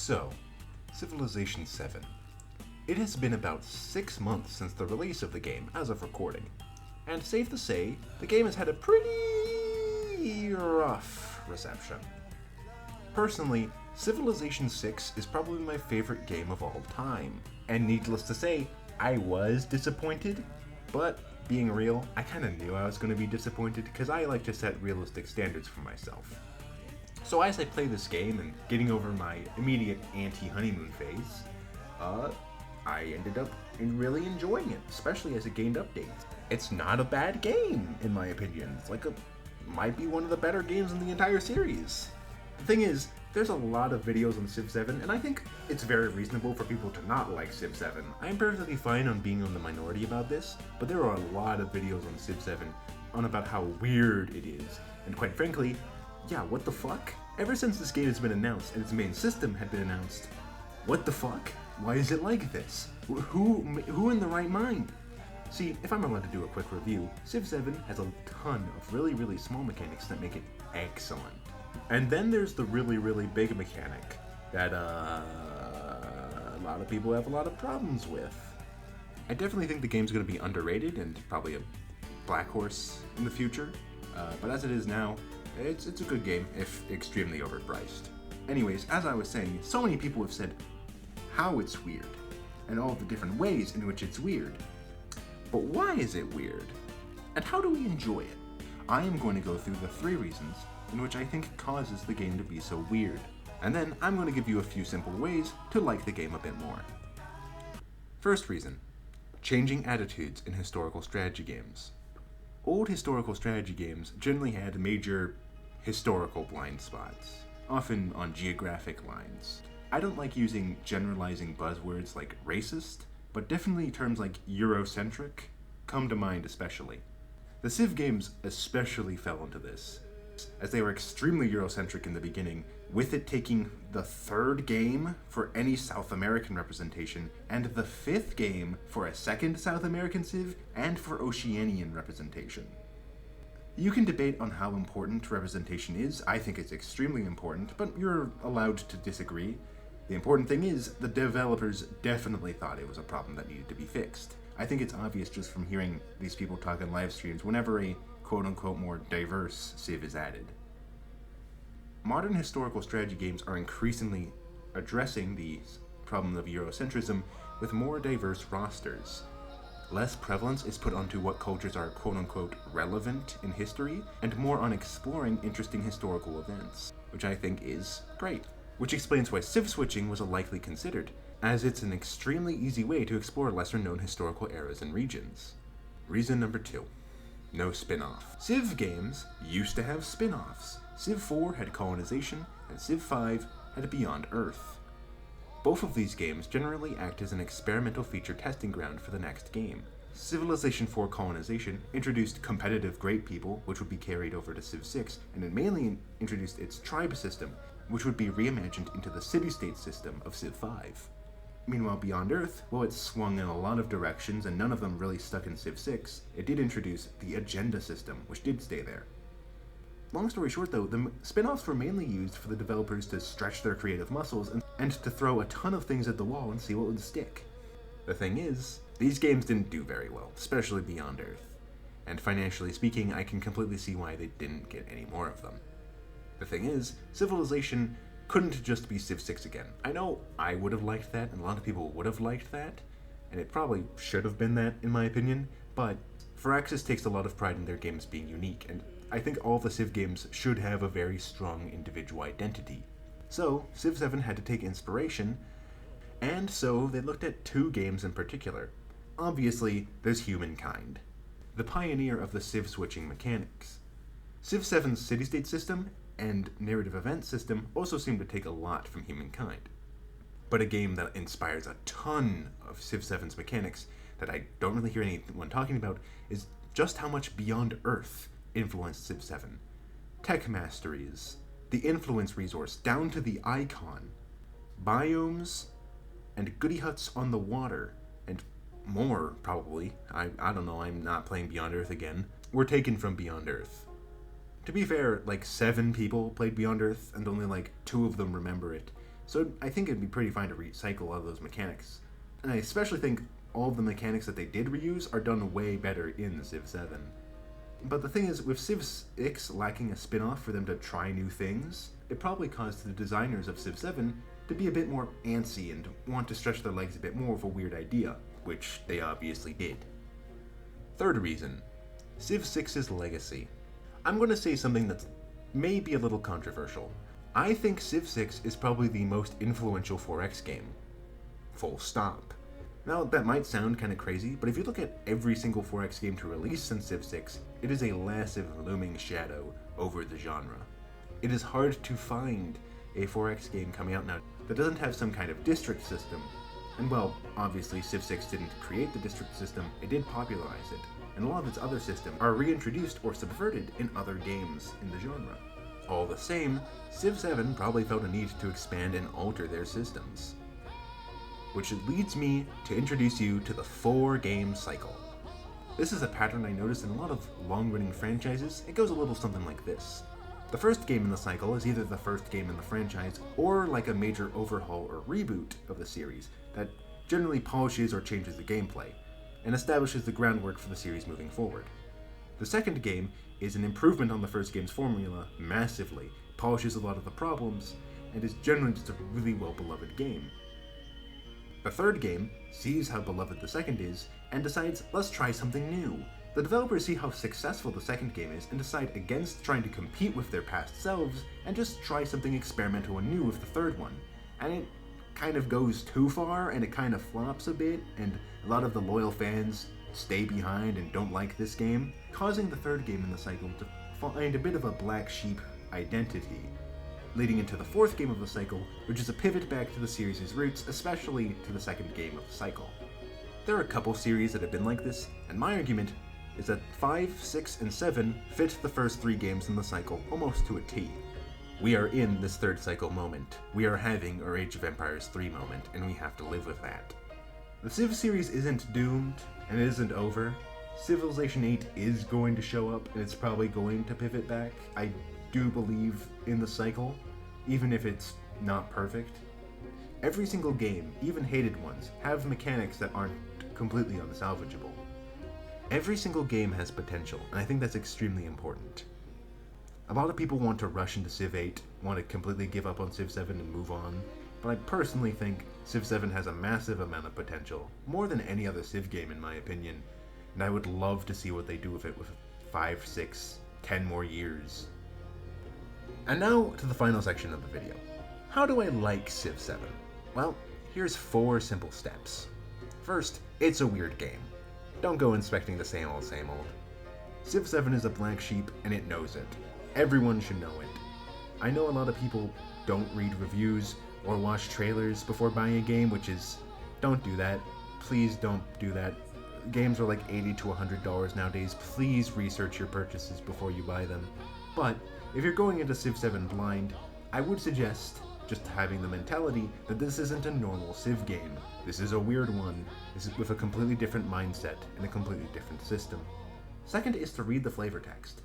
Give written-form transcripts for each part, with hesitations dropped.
So, Civilization 7. It has been about 6 months since the release of the game as of recording, and safe to say, the game has had a pretty rough reception. Personally, Civilization 6 is probably my favorite game of all time, and needless to say, I was disappointed, but being real, I kinda knew I was going to be disappointed because I like to set realistic standards for myself. So as I play this game and getting over my immediate anti-honeymoon phase, I ended up really enjoying it, especially as it gained updates. It's not a bad game, in my opinion. It's might be one of the better games in the entire series. The thing is, there's a lot of videos on Civ 7, and I think it's very reasonable for people to not like Civ 7. I'm perfectly fine on being on the minority about this, but there are a lot of videos on Civ 7 on about how weird it is, and quite frankly, yeah, what the fuck? Ever since this game has been announced and its main system had been announced, what the fuck? Why is it like this? Who in the right mind? See, if I'm allowed to do a quick review, Civ 7 has a ton of really small mechanics that make it excellent. And then there's the really big mechanic that a lot of people have a lot of problems with. I definitely think the game's going to be underrated and probably a black horse in the future, but as it is now, it's a good game, if extremely overpriced. Anyways, as I was saying, so many people have said how it's weird, and all the different ways in which it's weird. But why is it weird? And how do we enjoy it? I am going to go through the 3 reasons in which I think causes the game to be so weird. And then I'm going to give you a few simple ways to like the game a bit more. First reason, changing attitudes in historical strategy games. Old historical strategy games generally had major historical blind spots, often on geographic lines. I don't like using generalizing buzzwords like racist, but definitely terms like Eurocentric come to mind especially. The Civ games especially fell into this, as they were extremely Eurocentric in the beginning, with it taking the 3rd game for any South American representation, and the 5th game for a 2nd South American Civ, and for Oceanian representation. You can debate on how important representation is. I think it's extremely important, but you're allowed to disagree. The important thing is, the developers definitely thought it was a problem that needed to be fixed. I think it's obvious just from hearing these people talk on live streams whenever a quote-unquote more diverse Civ is added. Modern historical strategy games are increasingly addressing the problem of Eurocentrism with more diverse rosters. Less prevalence is put onto what cultures are quote-unquote relevant in history, and more on exploring interesting historical events, which I think is great. Which explains why Civ switching was likely considered, as it's an extremely easy way to explore lesser-known historical eras and regions. Reason number 2. No spin-off. Civ games used to have spin-offs. Civ 4 had Colonization, and Civ 5 had Beyond Earth. Both of these games generally act as an experimental feature testing ground for the next game. Civilization 4 Colonization introduced competitive Great People, which would be carried over to Civ 6, and it mainly introduced its tribe system, which would be reimagined into the city-state system of Civ 5. Meanwhile, Beyond Earth, while it swung in a lot of directions and none of them really stuck in Civ 6, it did introduce the agenda system, which did stay there. Long story short though, the spin-offs were mainly used for the developers to stretch their creative muscles and to throw a ton of things at the wall and see what would stick. The thing is, these games didn't do very well, especially Beyond Earth. And financially speaking, I can completely see why they didn't get any more of them. The thing is, Civilization couldn't just be Civ 6 again. I know I would have liked that, and a lot of people would have liked that, and it probably should have been that, in my opinion, but Firaxis takes a lot of pride in their games being unique, and I think all the Civ games should have a very strong individual identity. So, Civ 7 had to take inspiration, and so they looked at 2 games in particular. Obviously, there's Humankind, the pioneer of the Civ switching mechanics. Civ 7's city-state system and narrative event system also seem to take a lot from Humankind. But a game that inspires a ton of Civ 7's mechanics that I don't really hear anyone talking about is just how much Beyond Earth influenced Civ 7. Tech masteries, the influence resource down to the icon, biomes, and goody huts on the water, and more, probably. I don't know, I'm not playing Beyond Earth again. Were taken from Beyond Earth. To be fair, 7 people played Beyond Earth, and only 2 of them remember it. so I think it'd be pretty fine to recycle a lot of those mechanics. And I especially think all of the mechanics that they did reuse are done way better in Civ 7. But the thing is, with Civ 6 lacking a spin-off for them to try new things, it probably caused the designers of Civ 7 to be a bit more antsy and want to stretch their legs a bit more with a weird idea, which they obviously did. Third reason, Civ 6's legacy. I'm going to say something that's maybe a little controversial. I think Civ 6 is probably the most influential 4X game. Full stop. Now, that might sound kind of crazy, but if you look at every single 4X game to release since Civ 6, it is a massive looming shadow over the genre. It is hard to find a 4X game coming out now that doesn't have some kind of district system. And well, obviously Civ 6 didn't create the district system, it did popularize it, and a lot of its other systems are reintroduced or subverted in other games in the genre. All the same, Civ 7 probably felt a need to expand and alter their systems. Which leads me to introduce you to the 4-game cycle. This is a pattern I noticed in a lot of long-running franchises. It goes a little something like this. The first game in the cycle is either the first game in the franchise, or like a major overhaul or reboot of the series that generally polishes or changes the gameplay, and establishes the groundwork for the series moving forward. The second game is an improvement on the first game's formula massively, polishes a lot of the problems, and is generally just a really well-beloved game. The third game sees how beloved the second is, and decides, let's try something new. The developers see how successful the second game is, and decide against trying to compete with their past selves, and just try something experimental and new with the third one. And it kind of goes too far, and it kind of flops a bit, and a lot of the loyal fans stay behind and don't like this game, causing the third game in the cycle to find a bit of a black sheep identity, leading into the fourth game of the cycle, which is a pivot back to the series' roots, especially to the second game of the cycle. There are a couple series that have been like this, and my argument is that 5, 6, and 7 fit the first 3 games in the cycle almost to a T. We are in this third cycle moment. We are having our Age of Empires 3 moment, and we have to live with that. The Civ series isn't doomed, and it isn't over. Civilization 8 is going to show up, and it's probably going to pivot back. I do believe in the cycle, even if it's not perfect. Every single game, even hated ones, have mechanics that aren't completely unsalvageable. Every single game has potential, and I think that's extremely important. A lot of people want to rush into Civ 8, want to completely give up on Civ 7 and move on, but I personally think Civ 7 has a massive amount of potential, more than any other Civ game in my opinion, and I would love to see what they do with it with 5, 6, 10 more years. And now to the final section of the video. How do I like Civ 7? Well, here's 4 simple steps. First, it's a weird game. Don't go expecting the same old same old. Civ 7 is a black sheep, and it knows it. Everyone should know it. I know a lot of people don't read reviews or watch trailers before buying a game, which is, don't do that. Please don't do that. Games are like $80 to $100 nowadays. Please research your purchases before you buy them. But if you're going into Civ 7 blind, I would suggest just having the mentality that this isn't a normal Civ game. This is a weird one. This is with a completely different mindset and a completely different system. Second is to read the flavor text.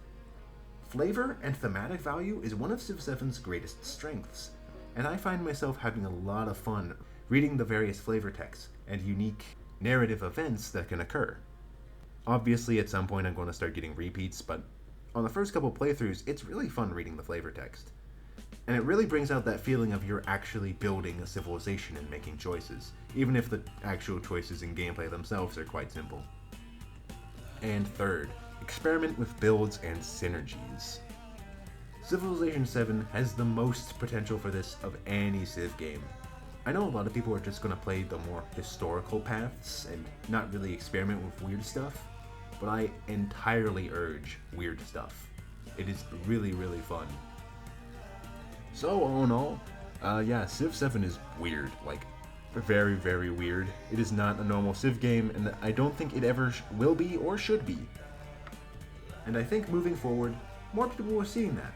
Flavor and thematic value is one of Civ 7's greatest strengths, and I find myself having a lot of fun reading the various flavor texts and unique narrative events that can occur. Obviously, at some point I'm going to start getting repeats, but on the first couple playthroughs, it's really fun reading the flavor text. And it really brings out that feeling of you're actually building a civilization and making choices, even if the actual choices in gameplay themselves are quite simple. And third, experiment with builds and synergies. Civilization 7 has the most potential for this of any Civ game. I know a lot of people are just going to play the more historical paths and not really experiment with weird stuff, but I entirely urge weird stuff. It is really, really fun. So all in all, yeah, Civ 7 is weird, like very, very weird. It is not a normal Civ game, and I don't think it ever will be or should be. And I think moving forward, more people are seeing that.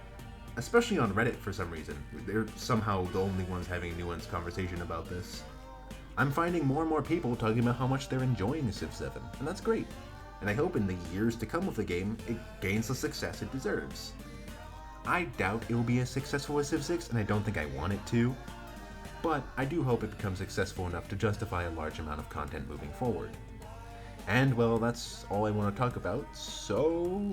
Especially on Reddit for some reason. They're somehow the only ones having a nuanced conversation about this. I'm finding more and more people talking about how much they're enjoying Civ 7, and that's great. And I hope in the years to come with the game, it gains the success it deserves. I doubt it will be as successful as Civ 6, and I don't think I want it to. but I do hope it becomes successful enough to justify a large amount of content moving forward. And well, that's all I want to talk about, so